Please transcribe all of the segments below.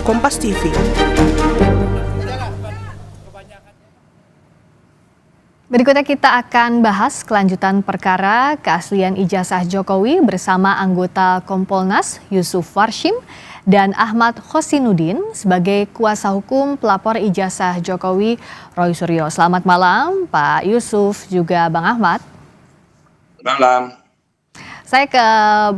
Kompas TV. Berikutnya kita akan bahas kelanjutan perkara keaslian ijazah Jokowi bersama anggota Kompolnas Yusuf Warshim dan Ahmad Khosinuddin sebagai kuasa hukum pelapor ijazah Jokowi Roy Suryo. Selamat malam Pak Yusuf juga Bang Ahmad. Malam. Saya ke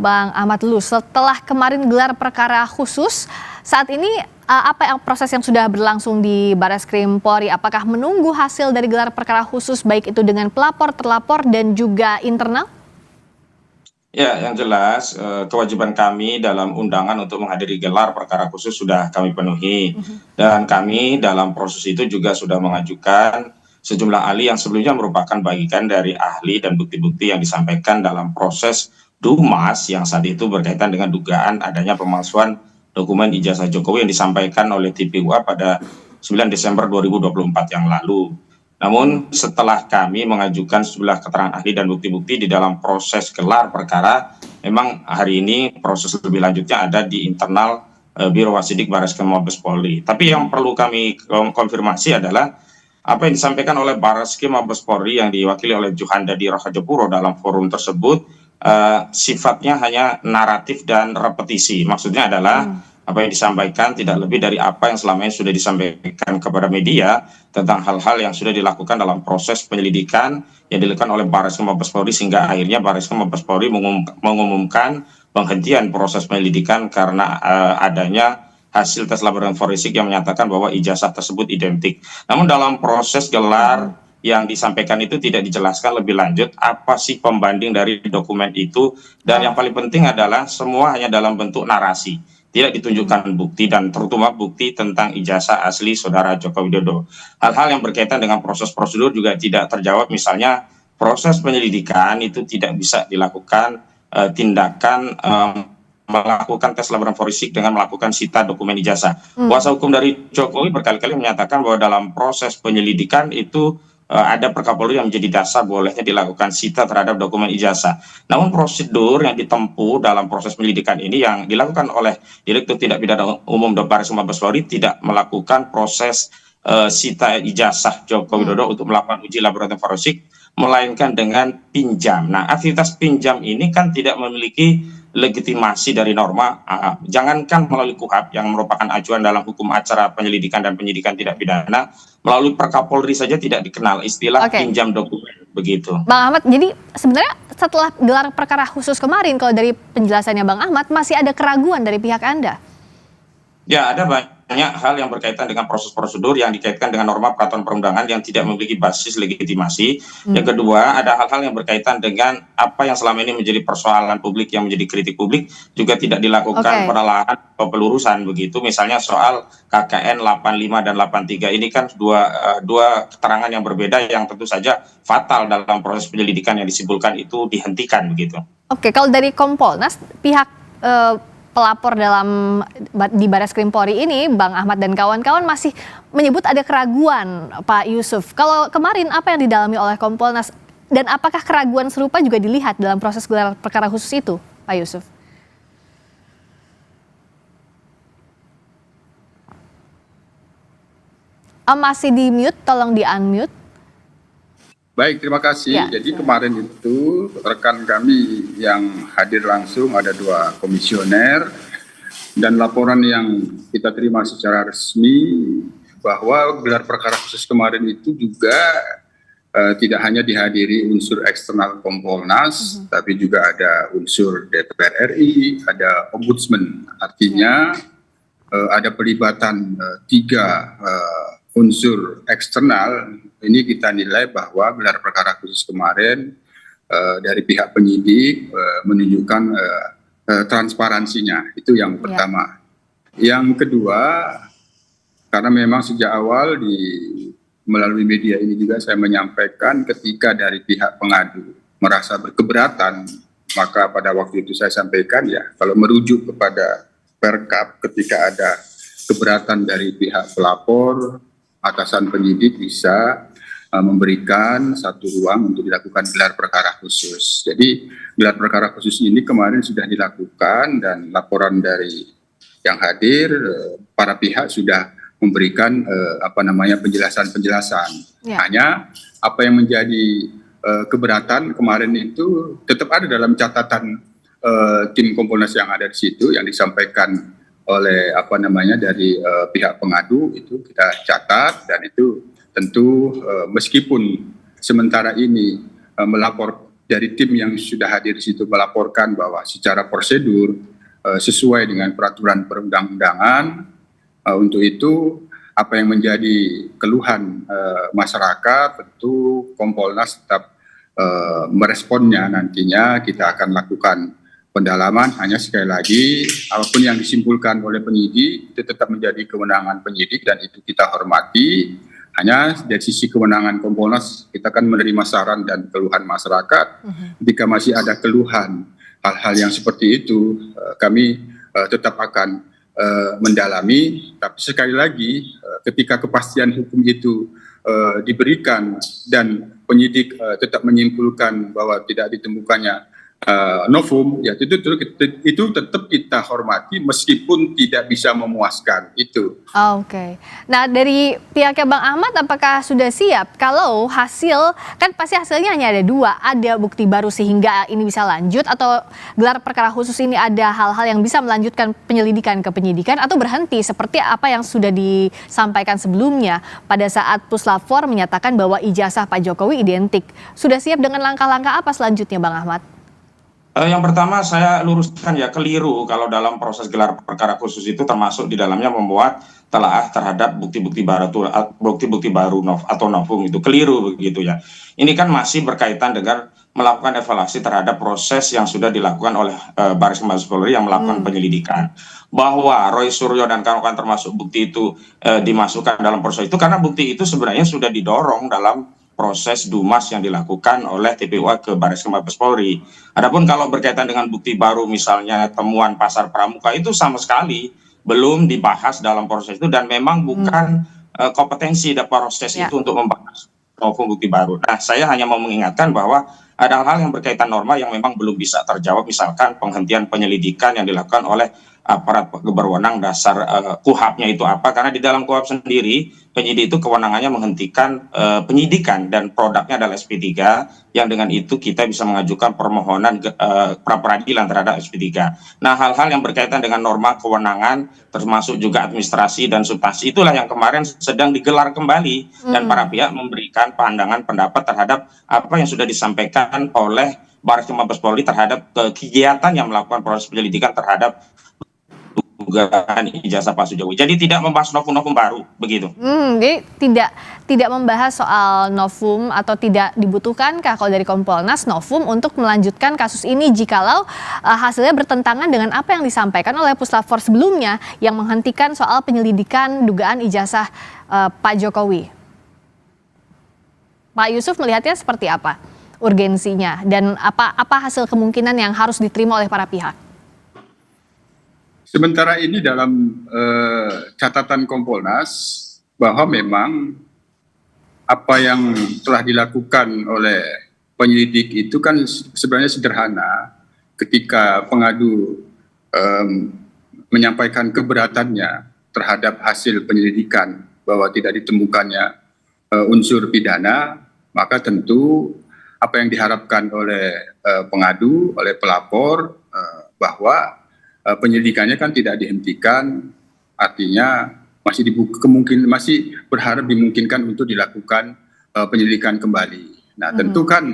Bang Ahmad dulu. Setelah kemarin gelar perkara khusus, saat ini apa proses yang sudah berlangsung di Barreskrim Polri? Apakah menunggu hasil dari gelar perkara khusus baik itu dengan pelapor, terlapor dan juga internal? Ya, yang jelas kewajiban kami dalam undangan untuk menghadiri gelar perkara khusus sudah kami penuhi. Dan kami dalam proses itu juga sudah mengajukan sejumlah ahli yang sebelumnya merupakan bagian dari ahli dan bukti-bukti yang disampaikan dalam proses Dumas yang saat itu berkaitan dengan dugaan adanya pemalsuan dokumen ijazah Jokowi yang disampaikan oleh TPUA pada 9 Desember 2024 yang lalu. Namun setelah kami mengajukan sejumlah keterangan ahli dan bukti-bukti di dalam proses gelar perkara, memang hari ini proses lebih lanjutnya ada di internal Biro Wasidik Barreskrim Mabes Polri. Tapi yang perlu kami konfirmasi adalah apa yang disampaikan oleh Barreskrim Mabes Polri yang diwakili oleh Juhandadi Rahajapuro dalam forum tersebut sifatnya hanya naratif dan repetisi. Maksudnya adalah apa yang disampaikan tidak lebih dari apa yang selama ini sudah disampaikan kepada media tentang hal-hal yang sudah dilakukan dalam proses penyelidikan yang dilakukan oleh Barreskrim Mabes Polri, sehingga akhirnya Barreskrim Mabes Polri mengumumkan penghentian proses penyelidikan karena adanya hasil tes laboratorium forensik yang menyatakan bahwa ijazah tersebut identik. Namun dalam proses gelar yang disampaikan itu tidak dijelaskan lebih lanjut apa sih pembanding dari dokumen itu, dan yang paling penting adalah semua hanya dalam bentuk narasi, tidak ditunjukkan bukti dan terutama bukti tentang ijazah asli saudara Joko Widodo. Hal-hal yang berkaitan dengan proses prosedur juga tidak terjawab, misalnya proses penyelidikan itu tidak bisa dilakukan tindakan melakukan tes laboratorium forensik dengan melakukan sita dokumen ijazah. Kuasa hukum dari Jokowi berkali-kali menyatakan bahwa dalam proses penyelidikan itu ada Perkapolri yang menjadi dasar bolehnya dilakukan sita terhadap dokumen ijazah. Namun prosedur yang ditempuh dalam proses penyelidikan ini yang dilakukan oleh Direktur Tindak Pidana Umum Barreskrim Mabes Polri tidak melakukan proses sita ijazah Joko Widodo untuk melakukan uji laboratorium forensik, melainkan dengan pinjam. Nah, aktivitas pinjam ini kan tidak memiliki legitimasi dari norma, jangankan melalui KUHP yang merupakan acuan dalam hukum acara penyelidikan dan penyidikan tidak pidana, melalui Perkapolri saja tidak dikenal istilah pinjam dokumen, begitu. Bang Ahmad, jadi sebenarnya setelah gelar perkara khusus kemarin, kalau dari penjelasannya Bang Ahmad, masih ada keraguan dari pihak Anda? Ya, ada banyak hal yang berkaitan dengan proses prosedur yang dikaitkan dengan norma peraturan perundangan yang tidak memiliki basis legitimasi. Yang kedua, ada hal-hal yang berkaitan dengan apa yang selama ini menjadi persoalan publik, yang menjadi kritik publik, juga tidak dilakukan penelaahan atau pelurusan begitu. Misalnya soal KKN 85 dan 83 ini kan dua keterangan yang berbeda yang tentu saja fatal dalam proses penyelidikan yang disimpulkan itu dihentikan begitu. Oke, kalau dari Kompolnas, pihak pelapor di Barreskrim Polri ini, Bang Ahmad dan kawan-kawan masih menyebut ada keraguan, Pak Yusuf. Kalau kemarin apa yang didalami oleh Kompolnas, dan apakah keraguan serupa juga dilihat dalam proses gelar perkara khusus itu, Pak Yusuf? Masih di mute, tolong di unmute. Baik, terima kasih. Jadi kemarin itu rekan kami yang hadir langsung ada 2 komisioner, dan laporan yang kita terima secara resmi bahwa gelar perkara khusus kemarin itu juga tidak hanya dihadiri unsur eksternal Kompolnas, tapi juga ada unsur DPR RI, ada Ombudsman. Artinya ada pelibatan 3 unsur eksternal. Ini kita nilai bahwa gelar perkara khusus kemarin dari pihak penyidik menunjukkan transparansinya. Itu yang pertama. Yang kedua, karena memang sejak awal melalui media ini juga saya menyampaikan ketika dari pihak pengadu merasa berkeberatan, maka pada waktu itu saya sampaikan ya, kalau merujuk kepada Perkap ketika ada keberatan dari pihak pelapor, atasan penyidik bisa memberikan satu ruang untuk dilakukan gelar perkara khusus. Jadi gelar perkara khusus ini kemarin sudah dilakukan, dan laporan dari yang hadir, para pihak sudah memberikan penjelasan-penjelasan. Ya. Hanya apa yang menjadi keberatan kemarin itu tetap ada dalam catatan tim Kompolnas yang ada di situ, yang disampaikan oleh dari pihak pengadu, itu kita catat, dan itu tentu meskipun sementara ini melapor dari tim yang sudah hadir di situ melaporkan bahwa secara prosedur sesuai dengan peraturan perundang-undangan, untuk itu apa yang menjadi keluhan masyarakat tentu Kompolnas tetap meresponnya. Nantinya kita akan lakukan pendalaman. Hanya sekali lagi, apapun yang disimpulkan oleh penyidik itu tetap menjadi kewenangan penyidik, dan itu kita hormati. Hanya dari sisi kewenangan Kompolnas, kita akan menerima saran dan keluhan masyarakat. Jika masih ada keluhan hal-hal yang seperti itu, kami tetap akan mendalami. Tapi sekali lagi, ketika kepastian hukum itu diberikan dan penyidik tetap menyimpulkan bahwa tidak ditemukannya novum, ya itu tetap kita hormati meskipun tidak bisa memuaskan itu. Oke. Nah, dari pihaknya Bang Ahmad, apakah sudah siap kalau hasil, kan pasti hasilnya hanya ada 2, ada bukti baru sehingga ini bisa lanjut, atau gelar perkara khusus ini ada hal-hal yang bisa melanjutkan penyelidikan ke penyidikan, atau berhenti seperti apa yang sudah disampaikan sebelumnya pada saat Puslap 4 menyatakan bahwa ijazah Pak Jokowi identik. Sudah siap dengan langkah-langkah apa selanjutnya, Bang Ahmad? Yang pertama saya luruskan ya, keliru kalau dalam proses gelar perkara khusus itu termasuk di dalamnya membuat telaah terhadap bukti-bukti baru atau novum, itu keliru begitu ya. Ini kan masih berkaitan dengan melakukan evaluasi terhadap proses yang sudah dilakukan oleh Baris Krim Mabes Polri yang melakukan penyelidikan. Bahwa Roy Suryo dan kawan-kawan termasuk bukti itu dimasukkan dalam proses itu karena bukti itu sebenarnya sudah didorong dalam proses Dumas yang dilakukan oleh TPUA ke Baris Krim Mabes Polri. Adapun kalau berkaitan dengan bukti baru misalnya temuan pasar pramuka, itu sama sekali belum dibahas dalam proses itu, dan memang bukan kompetensi dari proses itu untuk membahas maupun bukti baru. Nah, saya hanya mau mengingatkan bahwa ada hal-hal yang berkaitan norma yang memang belum bisa terjawab, misalkan penghentian penyelidikan yang dilakukan oleh aparat berwenang dasar KUHAP-nya itu apa, karena di dalam KUHAP sendiri penyidik itu kewenangannya menghentikan penyidikan dan produknya adalah SP3, yang dengan itu kita bisa mengajukan permohonan pra-peradilan terhadap SP3. Nah, hal-hal yang berkaitan dengan norma kewenangan termasuk juga administrasi dan substansi itulah yang kemarin sedang digelar kembali, dan para pihak memberikan pandangan pendapat terhadap apa yang sudah disampaikan oleh Baris Krim Mabes Polri terhadap kegiatan yang melakukan proses penyelidikan terhadap dugaan ijazah Pak Jokowi. Jadi tidak membahas novum-novum baru begitu. Jadi tidak membahas soal novum, atau tidak dibutuhkankah kalau dari Kompolnas novum untuk melanjutkan kasus ini jikalau hasilnya bertentangan dengan apa yang disampaikan oleh Puslap 4 sebelumnya yang menghentikan soal penyelidikan dugaan ijazah Pak Jokowi. Pak Yusuf melihatnya seperti apa urgensinya, dan apa hasil kemungkinan yang harus diterima oleh para pihak? Sementara ini dalam catatan Kompolnas bahwa memang apa yang telah dilakukan oleh penyidik itu kan sebenarnya sederhana. Ketika pengadu menyampaikan keberatannya terhadap hasil penyelidikan bahwa tidak ditemukannya unsur pidana, maka tentu apa yang diharapkan oleh pengadu, oleh pelapor, bahwa penyelidikannya kan tidak dihentikan, artinya masih berharap dimungkinkan untuk dilakukan penyelidikan kembali. Nah, tentu kan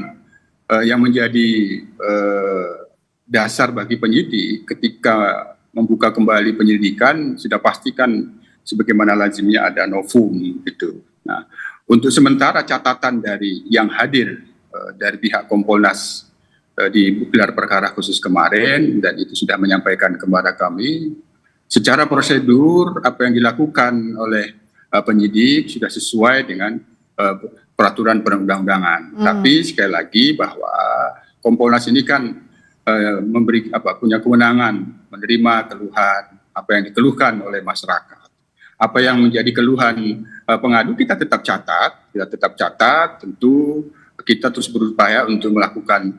yang menjadi dasar bagi penyidik ketika membuka kembali penyelidikan sudah pastikan sebagaimana lazimnya ada novum gitu. Nah, untuk sementara catatan dari yang hadir dari pihak Kompolnas di gelar perkara khusus kemarin, dan itu sudah menyampaikan kepada kami secara prosedur apa yang dilakukan oleh penyidik sudah sesuai dengan peraturan perundang-undangan. Tapi sekali lagi bahwa Kompolnas ini kan punya kewenangan menerima keluhan apa yang dikeluhkan oleh masyarakat. Apa yang menjadi keluhan pengadu kita tetap catat, tentu kita terus berupaya untuk melakukan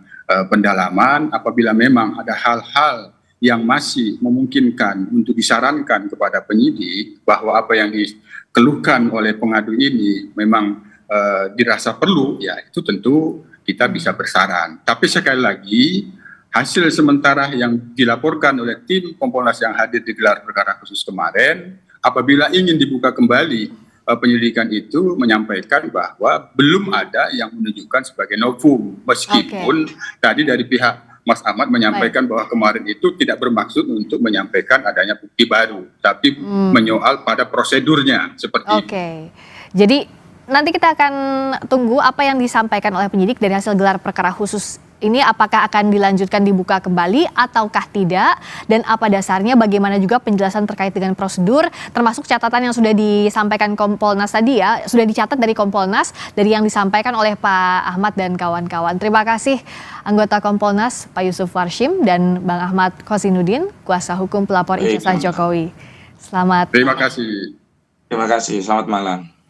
pendalaman apabila memang ada hal-hal yang masih memungkinkan untuk disarankan kepada penyidik bahwa apa yang dikeluhkan oleh pengadu ini memang dirasa perlu, ya itu tentu kita bisa bersaran. Tapi sekali lagi, hasil sementara yang dilaporkan oleh tim Kompolnas yang hadir di gelar perkara khusus kemarin, apabila ingin dibuka kembali penyelidikan itu, menyampaikan bahwa belum ada yang menunjukkan sebagai novum, meskipun tadi dari pihak Mas Ahmad menyampaikan bahwa kemarin itu tidak bermaksud untuk menyampaikan adanya bukti baru, tapi menyoal pada prosedurnya seperti itu. Jadi nanti kita akan tunggu apa yang disampaikan oleh penyidik dari hasil gelar perkara khusus ini, apakah akan dilanjutkan dibuka kembali ataukah tidak, dan apa dasarnya, bagaimana juga penjelasan terkait dengan prosedur, termasuk catatan yang sudah disampaikan Kompolnas tadi ya, sudah dicatat dari Kompolnas, dari yang disampaikan oleh Pak Ahmad dan kawan-kawan. Terima kasih anggota Kompolnas Pak Yusuf Warshim dan Bang Ahmad Khosinuddin, kuasa hukum pelapor ijazah Jokowi. Selamat. Terima kasih. Terima kasih, selamat malam.